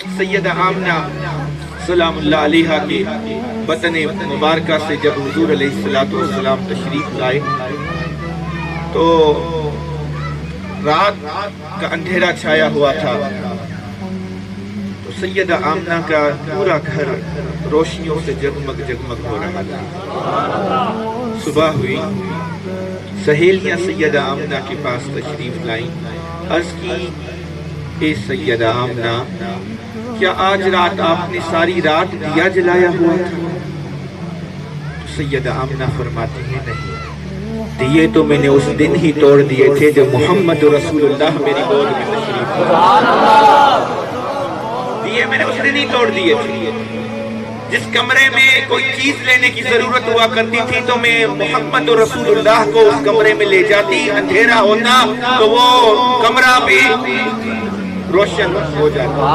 سیدہ آمنہ سلام اللہ علیہا کے بطن مبارکہ سے جب حضور علیہ السلام تشریف لائے تو رات کا اندھیرا چھایا ہوا تھا، تو سیدہ آمنہ کا پورا گھر روشنیوں سے جگمگ جگمگ ہو رہا تھا۔ صبح ہوئی، سہیلیاں سیدہ آمنہ کے پاس تشریف لائیں، عرض کی اے سیدہ آمنہ کیا آج رات آپ نے ساری رات دیا جلایا ہوا تھا؟ تو سیدہ آمنہ فرماتی ہیں نہیں، دیے تو میں نے اس دن ہی توڑ دیے تھے جب محمد رسول اللہ میری گود میں تشریف لائے، دیے میں نے اس دن ہی توڑ دیے تھے۔ جس کمرے میں کوئی چیز لینے کی ضرورت ہوا کرتی تھی تو میں محمد رسول اللہ کو اس کمرے میں لے جاتی، اندھیرا ہوتا تو وہ کمرہ بھی روشن ہو جاتا۔